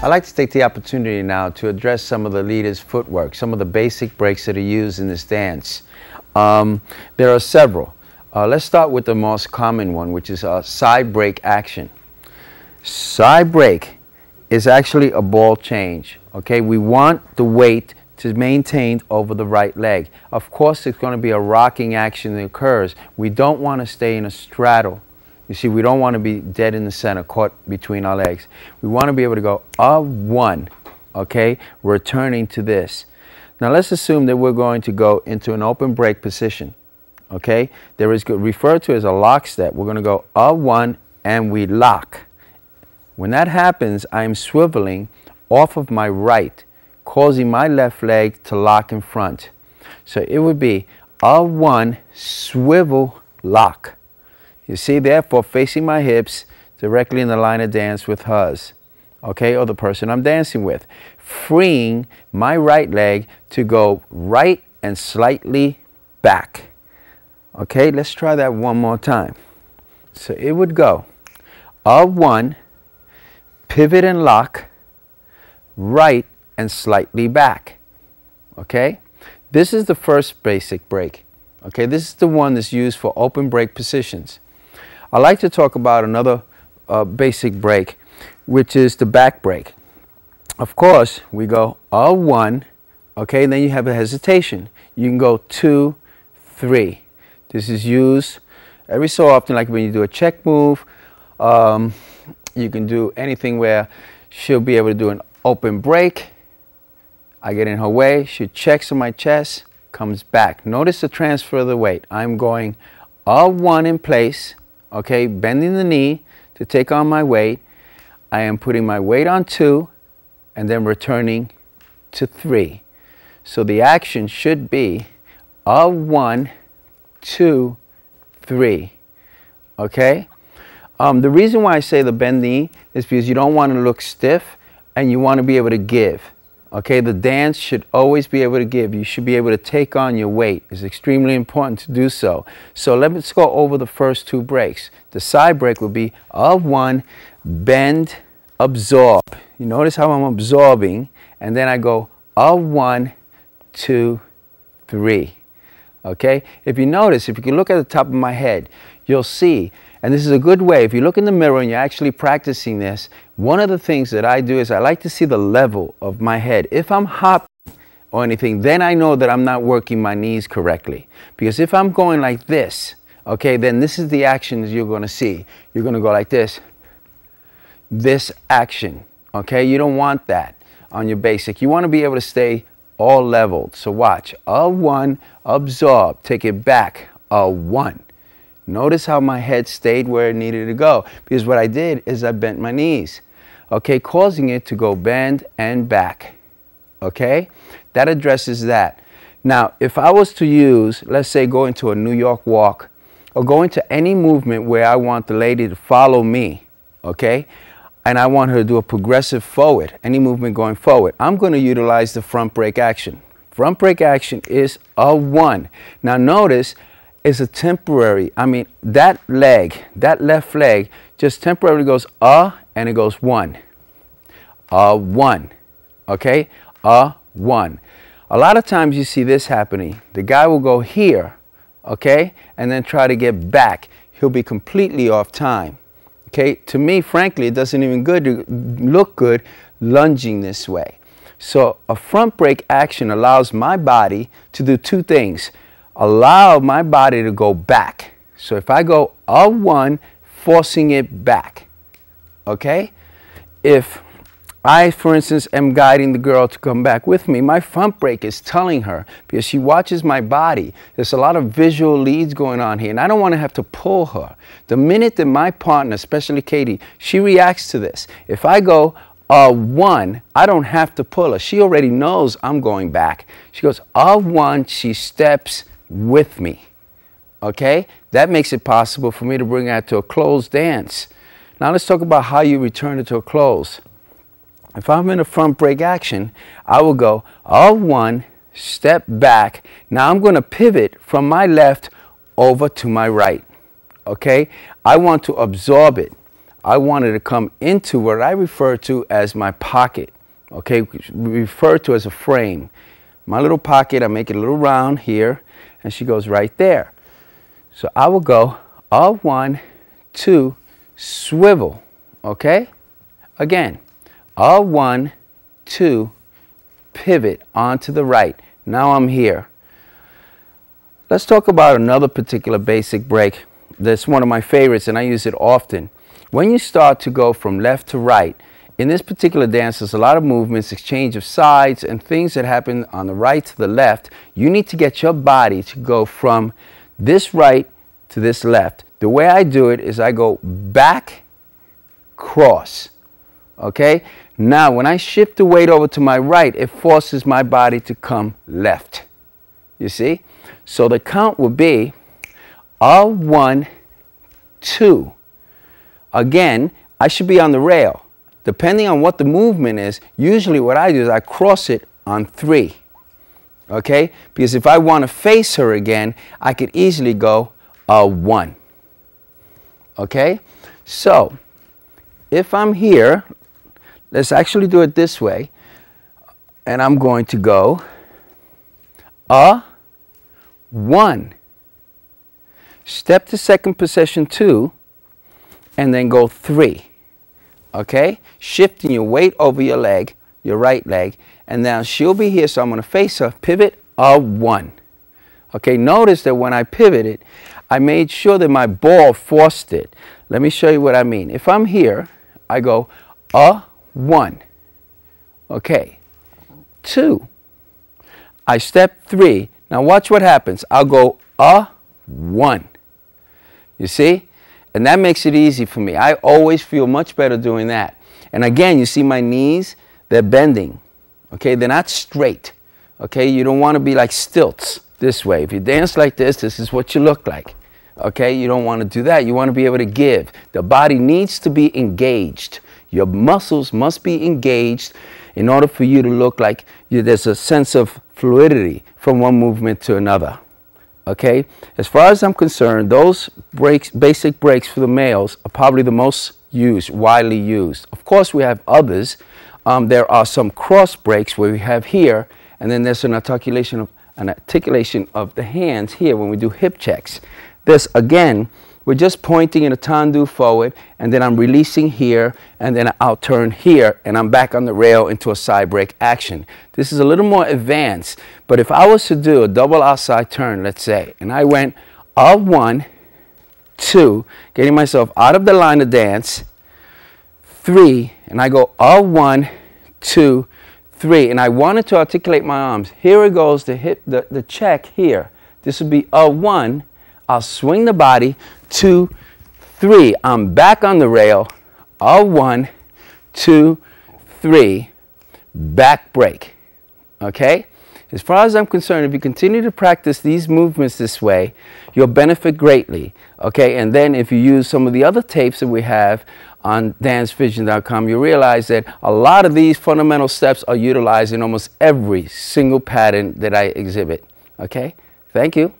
I'd like to take the opportunity now to address some of the leaders' footwork, some of the basic breaks that are used in this dance. There are several. Let's start with the most common one, which is a side break action. Side break is actually a ball change. Okay, we want the weight to be maintained over the right leg. Of course, it's going to be a rocking action that occurs. We don't want to stay in a straddle. You see, we don't want to be dead in the center, caught between our legs. We want to be able to go a one, okay, returning to this. Now let's assume that we're going to go into an open break position, okay? There is referred to as a lock step. We're going to go a one and we lock. When that happens, I'm swiveling off of my right, causing my left leg to lock in front. So it would be a one, swivel, lock. You see, therefore, facing my hips directly in the line of dance with hers, okay, or the person I'm dancing with. Freeing my right leg to go right and slightly back. Okay, let's try that one more time. So it would go a one, pivot and lock, right and slightly back. Okay, this is the first basic break. Okay, this is the one that's used for open break positions. I like to talk about another basic break, which is the back break. Of course, we go a one, okay, and then you have a hesitation. You can go 2, 3. This is used every so often, like when you do a check move. You can do anything where she'll be able to do an open break. I get in her way, she checks on my chest, comes back. Notice the transfer of the weight. I'm going a one in place. Okay, bending the knee to take on my weight. I am putting my weight on 2 and then returning to 3. So the action should be a 1, 2, 3. Okay? The reason why I say the bend knee is because you don't want to look stiff and you want to be able to give. Okay, the dance should always be able to give. You should be able to take on your weight. It's extremely important to do so. So let's go over the first 2 breaks. The side break will be a 1, bend, absorb. You notice how I'm absorbing, and then I go a 1, 2, 3. Okay, if you notice, if you can look at the top of my head, you'll see, and this is a good way, if you look in the mirror and you're actually practicing this, one of the things that I do is I like to see the level of my head. If I'm hopping or anything, then I know that I'm not working my knees correctly. Because if I'm going like this, okay, then this is the action that you're going to see. You're going to go like this. This action, okay? You don't want that on your basic. You want to be able to stay all leveled. So watch, a 1, absorb, take it back, a 1. Notice how my head stayed where it needed to go, because what I did is I bent my knees, okay, causing it to go bend and back, okay? That addresses that. Now, if I was to use, let's say, go into a New York walk or go into any movement where I want the lady to follow me, okay, and I want her to do a progressive forward, any movement going forward, I'm going to utilize the front break action. Front break action is a 1. Now, notice, is a temporary, I mean, that leg, that left leg just temporarily goes and it goes 1. 1. Okay? 1. A lot of times you see this happening. The guy will go here, okay, and then try to get back. He'll be completely off time. Okay? To me, frankly, it doesn't even look good lunging this way. So a front break action allows my body to do 2 things. Allow my body to go back. So if I go a 1, forcing it back, okay? If I, for instance, am guiding the girl to come back with me, my front break is telling her, because she watches my body, there's a lot of visual leads going on here, and I don't want to have to pull her. The minute that my partner, especially Katie, she reacts to this. If I go a 1, I don't have to pull her. She already knows I'm going back. She goes a 1, she steps with me, okay? That makes it possible for me to bring that to a closed dance. Now let's talk about how you return it to a close. If I'm in a front break action, I will go a 1, step back. Now I'm going to pivot from my left over to my right, okay? I want to absorb it. I wanted to come into what I refer to as my pocket, okay, refer to as a frame. My little pocket, I make it a little round here, and she goes right there. So I will go up, 1, 2, swivel, okay? Again, up, 1, 2, pivot onto the right. Now I'm here. Let's talk about another particular basic break that's one of my favorites, and I use it often. When you start to go from left to right, in this particular dance, there's a lot of movements, exchange of sides, and things that happen on the right to the left. You need to get your body to go from this right to this left. The way I do it is I go back, cross, okay? Now, when I shift the weight over to my right, it forces my body to come left. You see? So the count will be 1, 2. Again, I should be on the rail. Depending on what the movement is, usually what I do is I cross it on 3. Okay? Because if I want to face her again, I could easily go 1. Okay? So, if I'm here, let's actually do it this way. And I'm going to go 1. Step to second position 2, and then go 3. Okay? Shifting your weight over your leg, your right leg, and now she'll be here, so I'm going to face her, pivot, 1. Okay, notice that when I pivoted, I made sure that my ball forced it. Let me show you what I mean. If I'm here, I go 1. Okay, 2. I step 3. Now watch what happens. I'll go 1. You see? And that makes it easy for me. I always feel much better doing that. And again, you see my knees? They're bending. Okay? They're not straight. Okay? You don't want to be like stilts this way. If you dance like this is what you look like. Okay? You don't want to do that. You want to be able to give. The body needs to be engaged. Your muscles must be engaged in order for you to look like there's a sense of fluidity from one movement to another. Okay, as far as I'm concerned, those breaks, basic breaks for the males, are probably the most used, widely used. Of course, we have others. There are some cross breaks where we have here, and then there's an articulation of the hands here when we do hip checks. This, again, we're just pointing in a tendu forward, and then I'm releasing here, and then I'll turn here, and I'm back on the rail into a side break action. This is a little more advanced, but if I was to do a double outside turn, let's say, and I went 1, 2, getting myself out of the line of dance, 3, and I go 1, 2, 3, and I wanted to articulate my arms. Here it goes, the hip, the check here. This would be 1. I'll swing the body, 2, 3. I'm back on the rail. 1, 2, 3. Back break. Okay? As far as I'm concerned, if you continue to practice these movements this way, you'll benefit greatly. Okay? And then if you use some of the other tapes that we have on dancevision.com, you realize that a lot of these fundamental steps are utilized in almost every single pattern that I exhibit. Okay? Thank you.